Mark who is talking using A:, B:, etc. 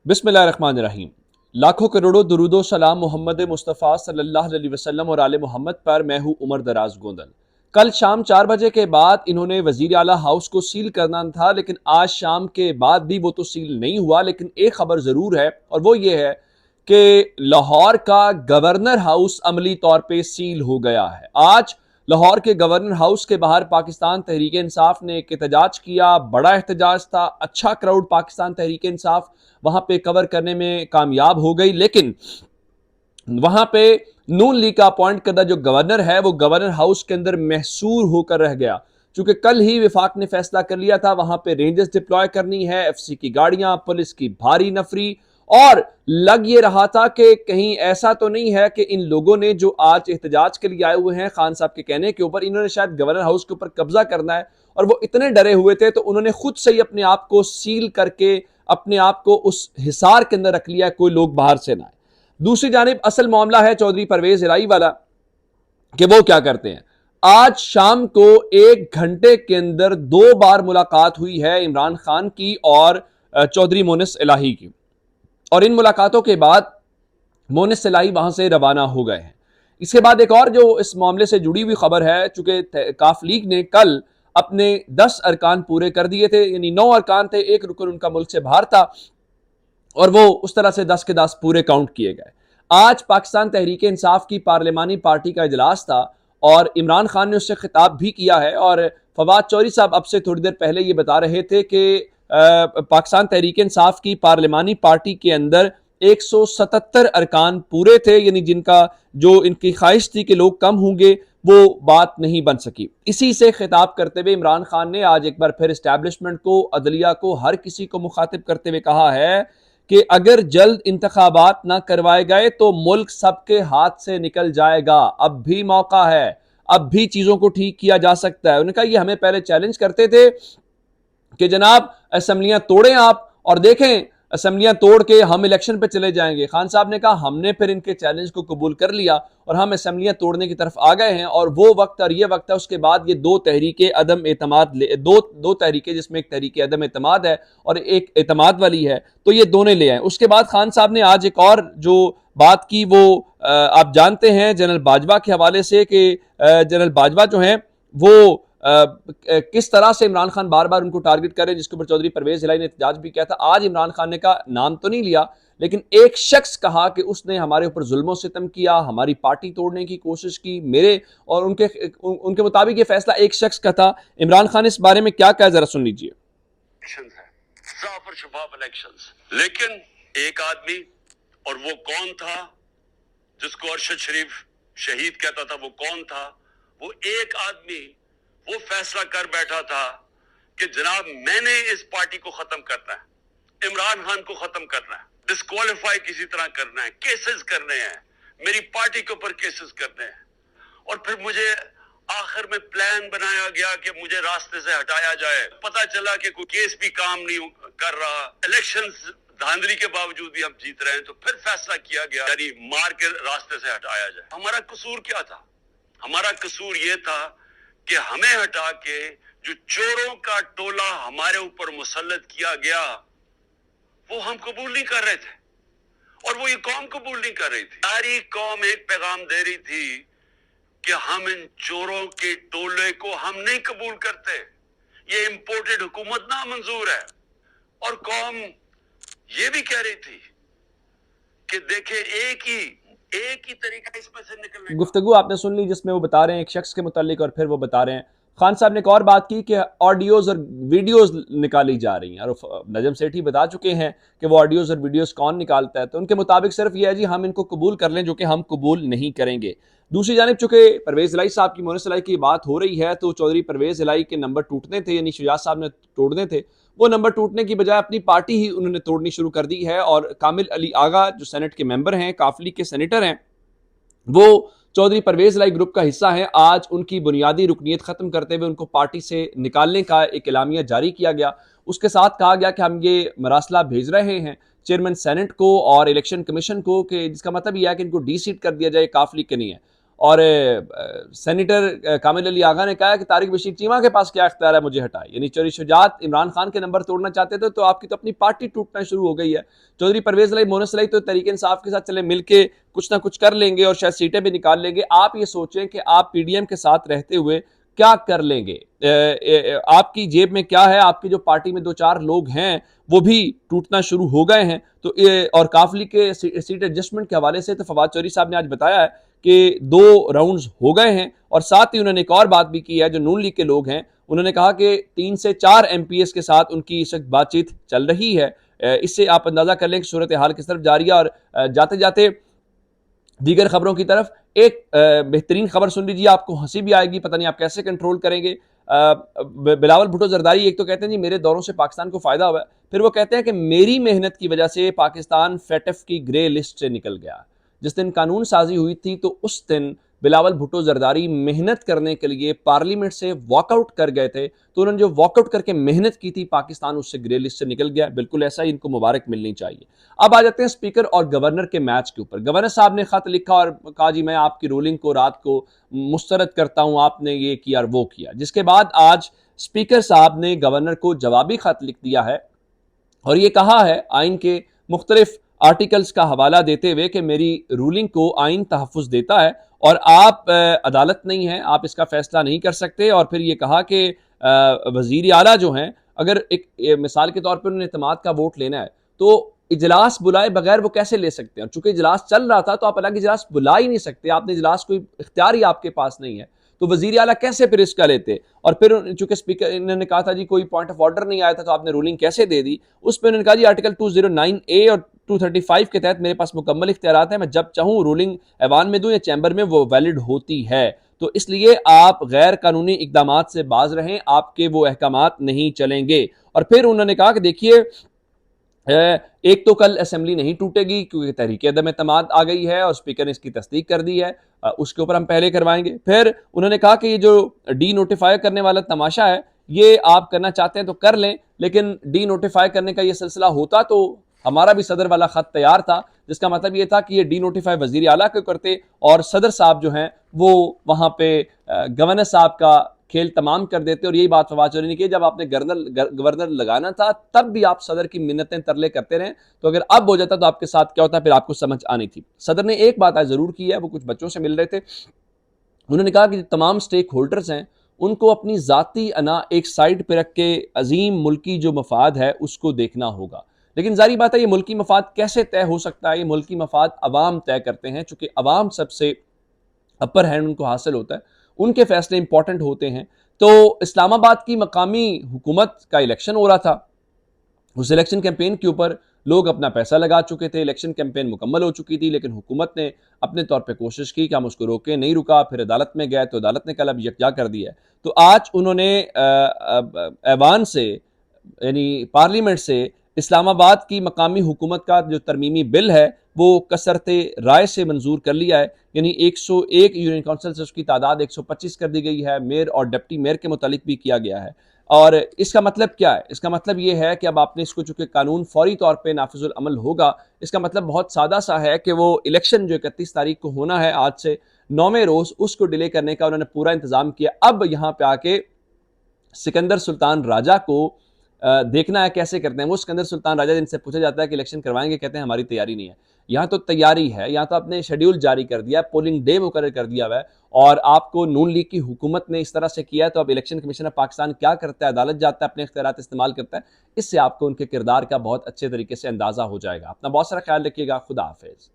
A: बिस्मिल्लाहिर्रहमानिर्रहीम। लाखों करोड़ों दुरूदो सलाम मोहम्मद मुस्तफ़ा सल्लल्लाहु अलैहि वसल्लम और आले मोहम्मद पर। मैं हूँ उमर दराज गोंदल। कल शाम 4 बजे के बाद इन्होंने वजीर आला हाउस को सील करना था, लेकिन आज शाम के बाद भी वो तो सील नहीं हुआ। लेकिन एक खबर जरूर है और वो ये है कि लाहौर का गवर्नर हाउस अमली तौर पर सील हो गया है। आज लाहौर के गवर्नर हाउस के बाहर पाकिस्तान तहरीक इंसाफ ने एक एहतजाज किया। बड़ा एहतजाज था, अच्छा क्राउड पाकिस्तान तहरीक इंसाफ वहां पे कवर करने में कामयाब हो गई। लेकिन वहां पे नून लीग का अपॉइंट करदा जो गवर्नर है वो गवर्नर हाउस के अंदर महसूर होकर रह गया। चूंकि कल ही विफाक ने फैसला कर लिया था वहां पे रेंजर्स डिप्लॉय करनी है, एफसी की गाड़ियां, पुलिस की भारी नफरी। और लग ये रहा था कि कहीं ऐसा तो नहीं है कि इन लोगों ने जो आज एहतजाज के लिए आए हुए हैं खान साहब के कहने के ऊपर, इन्होंने शायद गवर्नर हाउस के ऊपर कब्जा करना है और वो इतने डरे हुए थे तो उन्होंने खुद से ही अपने आप को सील करके अपने आप को उस हिसार के अंदर रख लिया, कोई लोग बाहर से ना आए। दूसरी जानिब असल मामला है चौधरी परवेज इलाही वाला कि वो क्या करते हैं। आज शाम को 1 घंटे के अंदर 2 बार मुलाकात हुई है इमरान खान की और चौधरी मोनिस इलाही की, और इन मुलाकातों के बाद मोनिस इलाही वहां से रवाना हो गए हैं। इसके बाद एक और जो इस मामले से जुड़ी हुई खबर है, चूंकि काफ लीग ने कल अपने 10 अरकान पूरे कर दिए थे, यानी 9 अरकान थे, एक रुकन उनका मुल्क से बाहर था और वो उस तरह से 10 के 10 पूरे काउंट किए गए। आज पाकिस्तान तहरीक इंसाफ की पार्लिमानी पार्टी का इजलास था और इमरान खान ने उससे खिताब भी किया है। और फवाद चौधरी साहब अब से थोड़ी देर पहले ये बता रहे थे कि पाकिस्तान तहरीक इंसाफ की पार्लिमानी पार्टी के अंदर 177 अरकान पूरे थे, यानी जिनका जो इनकी ख्वाहिश थी कि लोग कम होंगे वो बात नहीं बन सकी। इसी से खिताब करते हुए इमरान खान ने आज एक बार फिर इस्टेब्लिशमेंट को, अदलिया को, हर किसी को मुखातिब करते हुए कहा है कि अगर जल्द इंतखाबात ना करवाए गए तो मुल्क सबके हाथ से निकल जाएगा। अब भी मौका है, अब भी चीजों को ठीक किया जा सकता है। उन्होंने कहा ये हमें पहले चैलेंज करते थे कि जनाब असेंबलियां तोड़ें आप और देखें असेंबलियां तोड़ के हम इलेक्शन पे चले जाएंगे। खान साहब ने कहा हमने फिर इनके चैलेंज को कबूल कर लिया और हम असेंबलियां तोड़ने की तरफ आ गए हैं। और वो वक्त और ये वक्त है, उसके बाद ये दो तहरीके अदम एतमाद, दो तहरीके जिसमें एक तहरीके अदम एतमाद है और एक एतमाद वाली है, तो ये दोनों ले आए। उसके बाद खान साहब ने आज एक और जो बात की वो आप जानते हैं जनरल बाजवा के हवाले से कि जनरल बाजवा जो हैं वो किस तरह से इमरान खान बार बार उनको टारगेट करे, जिसके ऊपर चौधरी परवेज इलाही ने एहतजाज भी किया था। आज इमरान खान ने कहा, नाम तो नहीं लिया लेकिन एक शख्स कहा कि उसने हमारे ऊपर जुल्म सितम किया, हमारी पार्टी तोड़ने की कोशिश की। मेरे और उनके मुताबिक ये फैसला एक शख्स का था। इमरान खान इस बारे में क्या कहा, जरा सुन लीजिए।
B: लेकिन एक आदमी, और वो कौन था जिसको अरशद शरीफ शहीद कहता था, वो कौन था? वो एक आदमी वो फैसला कर बैठा था कि जनाब मैंने इस पार्टी को खत्म करना है, इमरान खान को खत्म करना है, डिस्क्वालीफाई किसी तरह करना है, केसेस करने हैं, मेरी पार्टी के ऊपर केसेस करने हैं। और फिर मुझे आखिर में प्लान बनाया गया कि मुझे रास्ते से हटाया जाए। पता चला कि कोई केस भी काम नहीं कर रहा, इलेक्शंस धांधली के बावजूद भी हम जीत रहे हैं, तो फिर फैसला किया गया यानी मार के रास्ते से हटाया जाए। हमारा कसूर क्या था? हमारा कसूर ये था कि हमें हटा के जो चोरों का टोला हमारे ऊपर मुसल्लत किया गया वो हम कबूल नहीं कर रहे थे और वो ये कौम कबूल नहीं कर रही थी। सारी कौम एक पैगाम दे रही थी कि हम इन चोरों के टोले को हम नहीं कबूल करते, ये इंपोर्टेड हुकूमत ना मंजूर है। और कौम ये भी कह रही थी कि देखे एक ही तरीका इसमें से निकलने।
A: गुफ्तगू आपने सुन ली जिसमें वो बता रहे हैं एक शख्स के मुतालिक, और फिर वो बता रहे हैं खान साहब ने एक और बात की कि ऑडियोज और वीडियोस निकाली जा रही हैं और नजम सेठी बता चुके हैं कि वो ऑडियोज और वीडियोस कौन निकालता है। तो उनके मुताबिक सिर्फ ये है जी हम इनको कबूल कर लें, जो कि हम कबूल नहीं करेंगे। दूसरी जानिब चूंकि परवेज इलाही साहब की, मोनिस इलाही की बात हो रही है, तो चौधरी परवेज इलाही के नंबर टूटने थे, यानी शुजात साहब ने तोड़ने थे, वो नंबर टूटने की बजाय अपनी पार्टी ही उन्होंने तोड़नी शुरू कर दी है। और कामिल अली आगा जो सेनेट के मेंबर हैं, काफली के सेनेटर हैं, वो चौधरी परवेज इलाही ग्रुप का हिस्सा है। आज उनकी बुनियादी रुकनीत खत्म करते हुए उनको पार्टी से निकालने का एक एलामिया जारी किया गया। उसके साथ कहा गया कि हम ये मरासला भेज रहे हैं चेयरमैन सेनेट को और इलेक्शन कमीशन को, कि जिसका मतलब यह है कि इनको डी सीट कर दिया जाए, काफली के नहीं है। और सेनेटर कामिल अली आगा ने कहा कि तारिक बशीर चीमा के पास क्या इख्तियार है मुझे हटाए। यानी चौधरी शुजात इमरान खान के नंबर तोड़ना चाहते थे तो आपकी तो अपनी पार्टी टूटना शुरू हो गई है। चौधरी परवेज अली, मोनस अली तो तहरीक इंसाफ के साथ चले मिलके कुछ ना कुछ कर लेंगे और शायद सीटें भी निकाल लेंगे। आप ये सोचें कि आप पीडीएम के साथ रहते हुए क्या कर लेंगे, आपकी जेब में क्या है। आपकी जो पार्टी में 2-4 लोग हैं वो भी टूटना शुरू हो गए हैं। तो और काफली के सीट एडजस्टमेंट के हवाले से तो फवाद चौधरी साहब ने आज बताया है कि 2 राउंड्स हो गए हैं। और साथ ही उन्होंने एक और बात भी की है, जो नून लीग के लोग हैं उन्होंने कहा कि 3 से 4 एमपीएस के साथ उनकी इस वक्त बातचीत चल रही है। इससे आप अंदाजा कर लें कि सूरत हाल किस तरफ जा रही है। और जाते जाते दीगर खबरों की तरफ एक बेहतरीन खबर सुन लीजिए, आपको हंसी भी आएगी, पता नहीं आप कैसे कंट्रोल करेंगे। बिलावल भुट्टो जरदारी एक तो कहते हैं जी मेरे दौरों से पाकिस्तान को फायदा हुआ है, फिर वो कहते हैं कि मेरी मेहनत की वजह से पाकिस्तान फेटफ की ग्रे लिस्ट से निकल गया। जिस दिन कानून साजी हुई थी तो उस दिन बिलावल भुट्टो जरदारी मेहनत करने के लिए पार्लियामेंट से वॉकआउट कर गए थे। तो उन्होंने जो वॉकआउट करके मेहनत की थी, पाकिस्तान उससे ग्रे लिस्ट से निकल गया। बिल्कुल ऐसा ही इनको मुबारक मिलनी चाहिए। अब आ जाते हैं स्पीकर और गवर्नर के मैच के ऊपर। गवर्नर साहब ने खत लिखा और कहा जी मैं आपकी रूलिंग को रात को मुस्तरद करता हूं, आपने ये किया और वो किया। जिसके बाद आज स्पीकर साहब ने गवर्नर को जवाबी खत लिख दिया है और ये कहा है आइन के मुख्तलिफ आर्टिकल्स का हवाला देते हुए कि मेरी रूलिंग को आइन तहफ़्फ़ुज़ देता है और आप अदालत नहीं हैं, आप इसका फैसला नहीं कर सकते। और फिर ये कहा कि वज़ीर आला जो हैं, अगर एक मिसाल के तौर पर उन्हें इत्तेमाद का वोट लेना है तो इजलास बुलाए बगैर वो कैसे ले सकते हैं। और चूंकि इजलास चल रहा था तो आप अलग इजलास बुला ही नहीं सकते, आपने इजलास कोई इख्तियार ही आपके पास नहीं है, तो वजीर आला कैसे फिर इसका लेते। और फिर चूंकि स्पीकर इन्होंने कहा था जी कोई पॉइंट ऑफ ऑर्डर नहीं आया था तो आपने रूलिंग कैसे दे दी। उस पर उन्होंने कहा जी आर्टिकल 209A और 235 के तहत मेरे पास मुकम्मल इख्तियारात हैं, मैं जब चाहूँ रूलिंग ऐवान में दूं या चैम्बर में, वो वैलिड होती है। तो इसलिए आप गैर कानूनी इकदामात से बाज रहें, आपके वो अहकामात नहीं चलेंगे। और फिर उन्होंने कहा कि देखिए एक तो कल असेंबली नहीं टूटेगी क्योंकि तहरीक अदम एतमाद आ गई है और स्पीकर ने इसकी तस्दीक कर दी है, उसके ऊपर हम पहले करवाएंगे। फिर उन्होंने कहा कि ये जो डी नोटिफाई करने वाला तमाशा है ये आप करना चाहते हैं तो कर लें, लेकिन डी नोटिफाई करने का ये सिलसिला होता तो हमारा भी सदर वाला खत तैयार था, जिसका मतलब ये था कि ये डी नोटिफाई वजीर आला को करते और सदर साहब जो हैं वो वहां पे गवर्नर साहब का खेल तमाम कर देते। और यही बात फवाद चौधरी ने की, जब आपने गवर्नर लगाना था तब भी आप सदर की मिन्नतें तरले करते रहे, तो अगर अब हो जाता तो आपके साथ क्या होता फिर आपको समझ आनी थी। सदर ने एक बात आज जरूर की है, वो कुछ बच्चों से मिल रहे थे, उन्होंने कहा कि तमाम स्टेक होल्डर्स हैं उनको अपनी जाती अना एक साइड पर रख के अजीम मुल्की जो मफाद है उसको देखना होगा। लेकिन जारी बात है ये मुल्की मफाद कैसे तय हो सकता है, ये मुल्की मफाद अवाम तय करते हैं, चूंकि अवाम सबसे अपर हैंड उनको हासिल होता है, उनके फैसले इंपॉर्टेंट होते हैं। तो इस्लामाबाद की मकामी हुकूमत का इलेक्शन हो रहा था, उस इलेक्शन कैंपेन के ऊपर लोग अपना पैसा लगा चुके थे, इलेक्शन कैंपेन मुकम्मल हो चुकी थी, लेकिन हुकूमत ने अपने तौर पे कोशिश की कि हम उसको रोकें, नहीं रुका। फिर अदालत में गए तो अदालत ने कल अब यकजा कर दिया है। तो आज उन्होंने ऐवान से यानी पार्लियामेंट से इस्लामाबाद की मकामी हुकूमत का जो तरमीमी बिल है वो कसरते राय से मंजूर कर लिया है। यानी 101 यूनियन काउंसिल से उसकी तादाद 125 कर दी गई है, मेयर और डिप्टी मेयर के मुतालिक भी किया गया है। और इसका मतलब क्या है, इसका मतलब ये है कि अब आपने इसको, चूंकि कानून फौरी तौर पे नाफिजुल अमल होगा, इसका मतलब बहुत सादा सा है कि वो इलेक्शन जो 31 तारीख को होना है आज से 9वें रोज, उसको डिले करने का उन्होंने पूरा इंतजाम किया। अब यहाँ पे आके सिकंदर सुल्तान राजा को देखना है कैसे करते हैं। वो सिकंदर सुल्तान राजा जिनसे पूछा जाता है कि इलेक्शन करवाएंगे, कहते हैं हमारी तैयारी नहीं है। यहाँ तो तैयारी है, यहाँ तो आपने शेड्यूल जारी कर दिया, पोलिंग डे मुकर्रर कर दिया हुआ है और आपको नून लीग की हुकूमत ने इस तरह से किया है। तो अब इलेक्शन कमीशन ऑफ पाकिस्तान क्या करता है, अदालत जाता है, अपने इख्तियारात इस्तेमाल करता है, इससे आपको उनके किरदार का बहुत अच्छे तरीके से अंदाजा हो जाएगा। अपना बहुत सारा ख्याल रखिएगा। खुदा हाफिज।